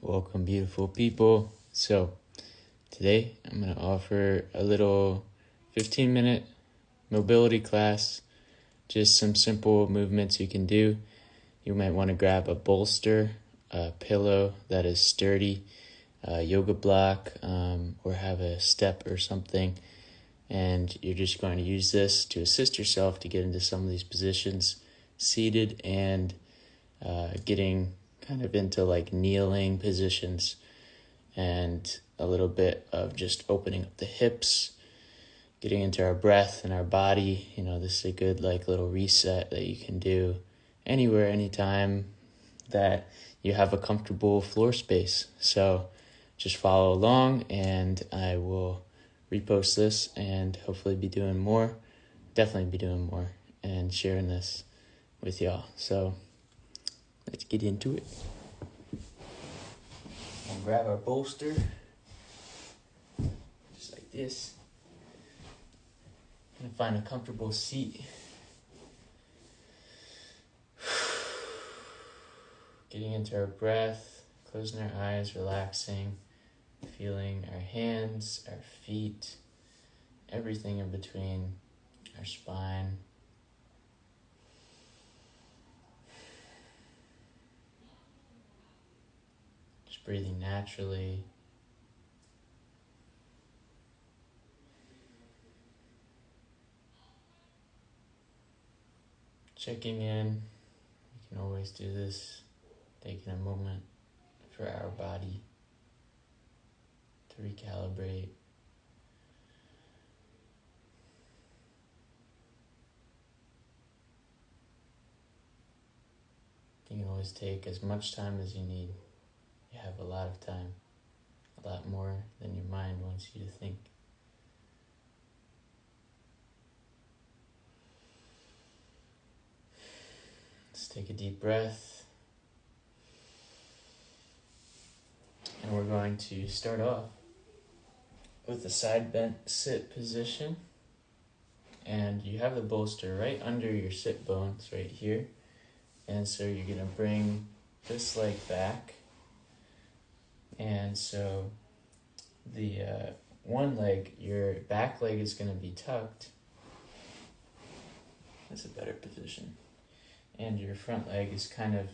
Welcome, beautiful people. So, today I'm going to offer a little 15-minute mobility class, just some simple movements you can do. You might want to grab a bolster, a pillow that is sturdy, a yoga block, or have a step or something. And you're just going to use this to assist yourself to get into some of these positions, seated and getting kind of into like kneeling positions, and a little bit of just opening up the hips, getting into our breath and our body. This is a good like little reset that you can do anywhere, anytime that you have a comfortable floor space. So just follow along, and I will repost this and hopefully definitely be doing more and sharing this with y'all. So let's get into it. We'll grab our bolster, just like this, and find a comfortable seat. Getting into our breath, closing our eyes, relaxing, feeling our hands, our feet, everything in between, our spine. Just breathing naturally. Checking in. You can always do this, taking a moment for our body to recalibrate. You can always take as much time as you need. You have a lot of time, a lot more than your mind wants you to think. Let's take a deep breath. And we're going to start off with the side bent sit position. And you have the bolster right under your sit bones right here. And so you're going to bring this leg back. And so the one leg, your back leg is going to be tucked. That's a better position. And your front leg is kind of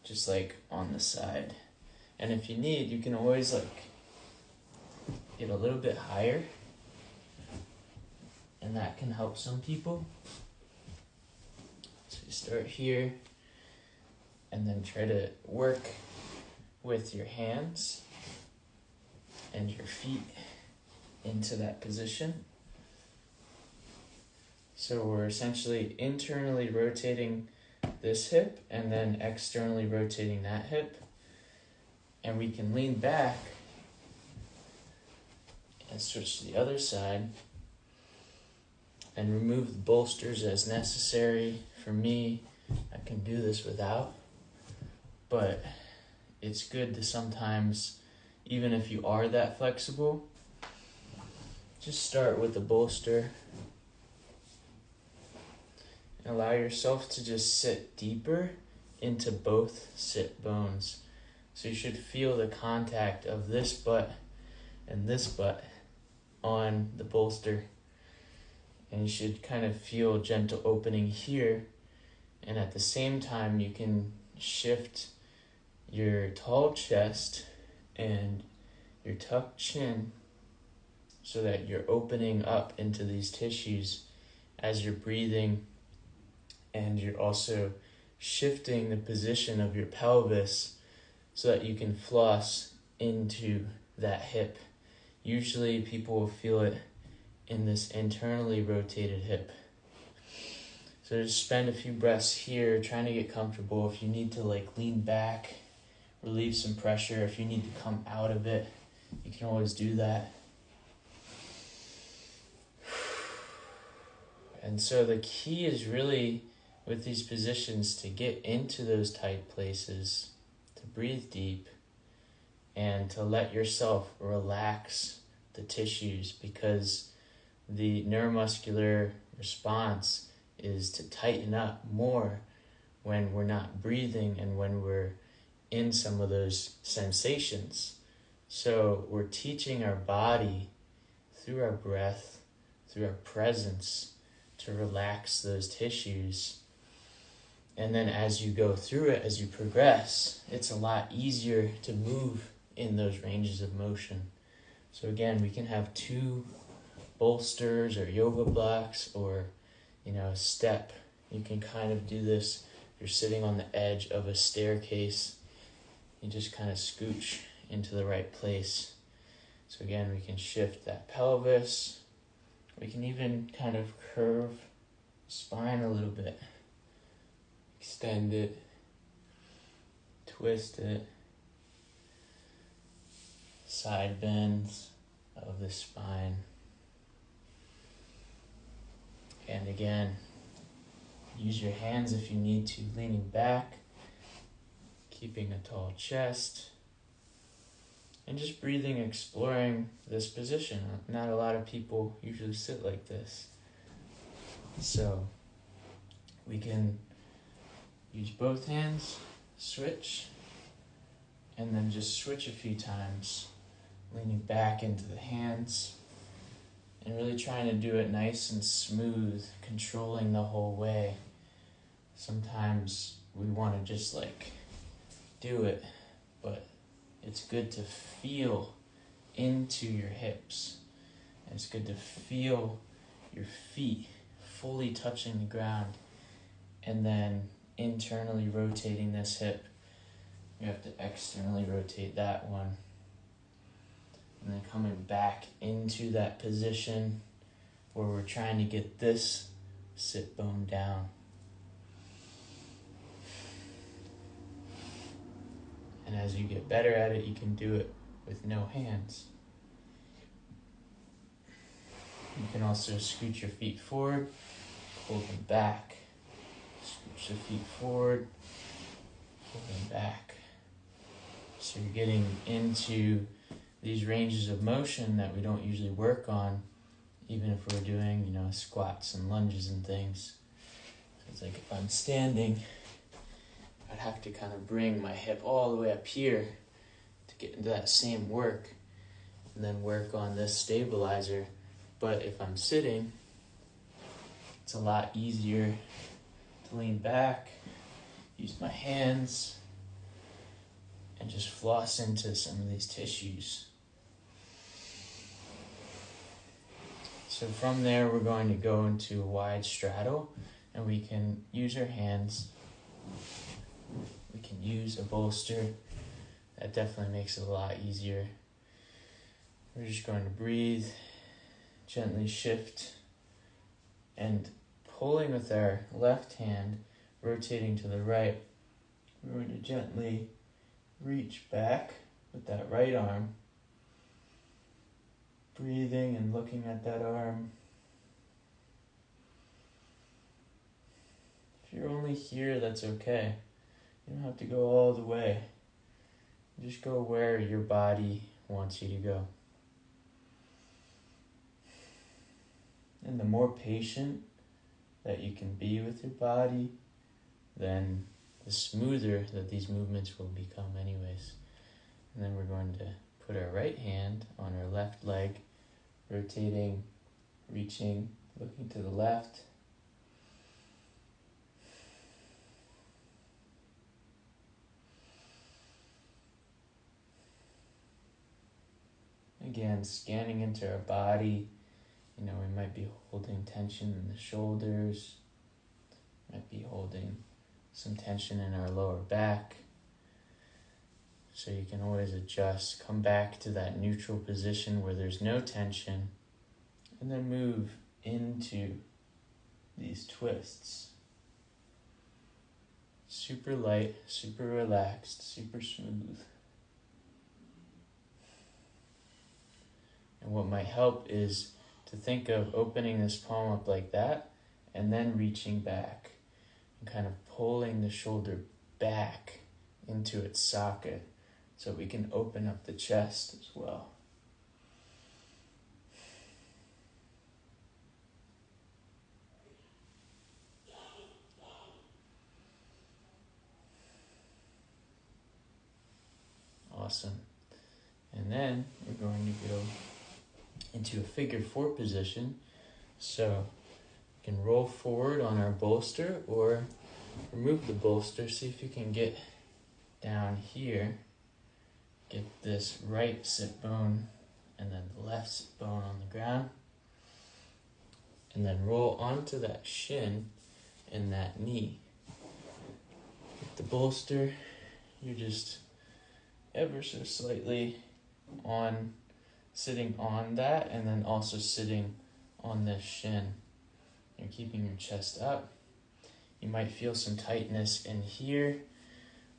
just like on the side. And if you need, you can always like get a little bit higher. And that can help some people. So you start here and then try to work with your hands and your feet into that position. So we're essentially internally rotating this hip and then externally rotating that hip. And we can lean back and switch to the other side and remove the bolsters as necessary. For me, I can do this without, but it's good to sometimes, even if you are that flexible, just start with the bolster and allow yourself to just sit deeper into both sit bones. So you should feel the contact of this butt and this butt on the bolster. And you should kind of feel gentle opening here. And at the same time, you can shift your tall chest and your tucked chin so that you're opening up into these tissues as you're breathing. And you're also shifting the position of your pelvis so that you can floss into that hip. Usually people will feel it in this internally rotated hip. So just spend a few breaths here trying to get comfortable. If you need to like lean back, relieve some pressure. If you need to come out of it, you can always do that. And so the key is really with these positions to get into those tight places, to breathe deep, and to let yourself relax the tissues, because the neuromuscular response is to tighten up more when we're not breathing and when we're in some of those sensations. So we're teaching our body through our breath, through our presence, to relax those tissues. And then as you go through it, as you progress, it's a lot easier to move in those ranges of motion. So again, we can have 2 bolsters or yoga blocks, or a step. You can kind of do this if you're sitting on the edge of a staircase. You just kind of scooch into the right place. So again, we can shift that pelvis. We can even kind of curve the spine a little bit. Extend it, twist it, side bends of the spine. And again, use your hands if you need to, leaning back, keeping a tall chest, and just breathing, exploring this position. Not a lot of people usually sit like this. So we can use both hands, switch, and then just switch a few times, leaning back into the hands, and really trying to do it nice and smooth, controlling the whole way. Sometimes we want to just do it, but it's good to feel into your hips. And it's good to feel your feet fully touching the ground, and then internally rotating this hip. You have to externally rotate that one. And then coming back into that position where we're trying to get this sit bone down. And as you get better at it, you can do it with no hands. You can also scoot your feet forward, pull them back. Scooch the feet forward, pull them back. So you're getting into these ranges of motion that we don't usually work on, even if we're doing, squats and lunges and things. It's like if I'm standing, I'd have to kind of bring my hip all the way up here to get into that same work, and then work on this stabilizer. But if I'm sitting, it's a lot easier to lean back, use my hands, and just floss into some of these tissues. So from there, we're going to go into a wide straddle, and we can use our hands. We can use a bolster. That definitely makes it a lot easier. We're just going to breathe, gently shift, and pulling with our left hand, rotating to the right. We're going to gently reach back with that right arm, breathing and looking at that arm. If you're only here, that's okay. You don't have to go all the way. Just go where your body wants you to go. And the more patient that you can be with your body, then the smoother that these movements will become anyways. And then we're going to put our right hand on our left leg, rotating, reaching, looking to the left. Again, scanning into our body. We might be holding tension in the shoulders, might be holding some tension in our lower back. So you can always adjust, come back to that neutral position where there's no tension, and then move into these twists. Super light, super relaxed, super smooth. And what might help is to think of opening this palm up like that, and then reaching back and kind of pulling the shoulder back into its socket so we can open up the chest as well. Awesome. And then we're going to go into a figure 4 position. So you can roll forward on our bolster or remove the bolster. See if you can get down here. Get this right sit bone and then the left sit bone on the ground. And then roll onto that shin and that knee. Get the bolster. You're just ever so slightly sitting on that, and then also sitting on this shin. You're keeping your chest up. You might feel some tightness in here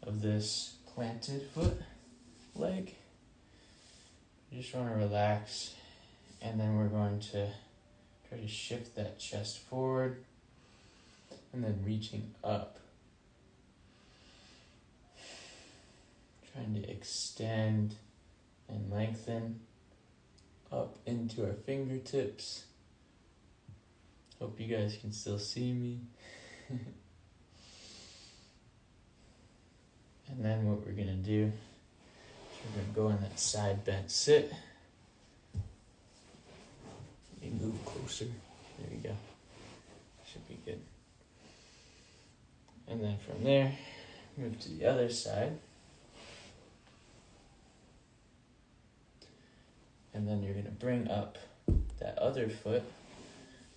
of this planted foot leg. You just want to relax, and then we're going to try to shift that chest forward and then reaching up. Trying to extend and lengthen up into our fingertips. Hope you guys can still see me. And then what we're going to do is we're going to go in that side bent sit. Let me move closer. There we go. Should be good. And then from there, move to the other side. And then you're going to bring up that other foot,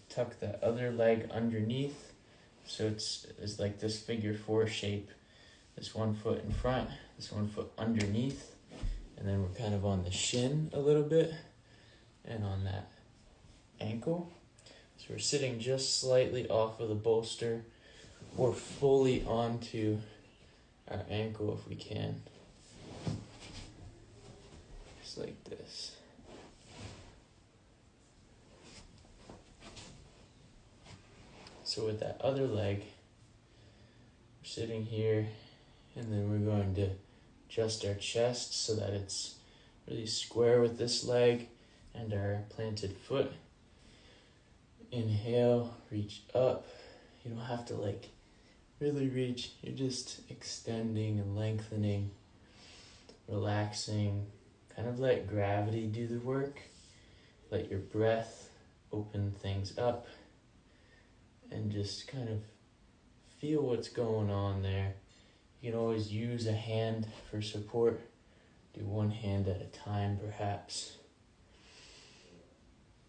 tuck that other leg underneath. So it's like this figure 4 shape. This one foot in front, this one foot underneath. And then we're kind of on the shin a little bit and on that ankle. So we're sitting just slightly off of the bolster or fully onto our ankle if we can. Just like this. So with that other leg, we're sitting here, and then we're going to adjust our chest so that it's really square with this leg and our planted foot. Inhale, reach up. You don't have to really reach. You're just extending and lengthening, relaxing. Kind of let gravity do the work. Let your breath open things up. And just kind of feel what's going on there. You can always use a hand for support. Do one hand at a time, perhaps.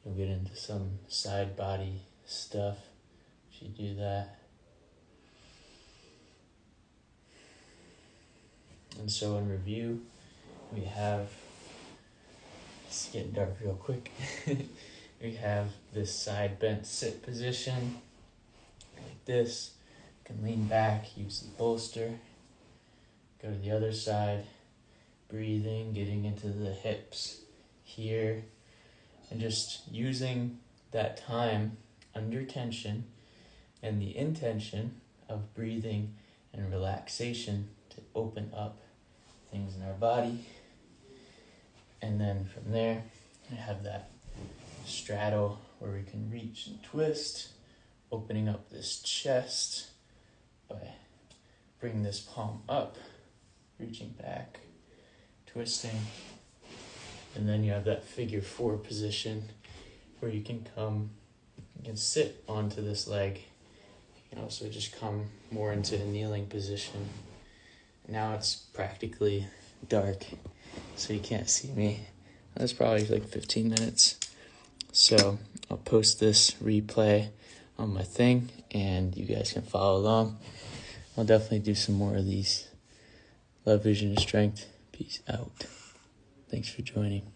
You'll get into some side body stuff if you do that. And so in review, we have, it's getting dark real quick. We have this side bent sit position. Like this, you can lean back, use the bolster, go to the other side, breathing, getting into the hips here, and just using that time under tension and the intention of breathing and relaxation to open up things in our body. And then from there, we have that straddle where we can reach and twist, opening up this chest by bringing this palm up, reaching back, twisting. And then you have that figure 4 position where you can sit onto this leg. You can also just come more into a kneeling position. Now it's practically dark, so you can't see me. That's probably 15 minutes. So I'll post this replay on my thing, and you guys can follow along. I'll definitely do some more of these. Love, vision, and strength. Peace out. Thanks for joining.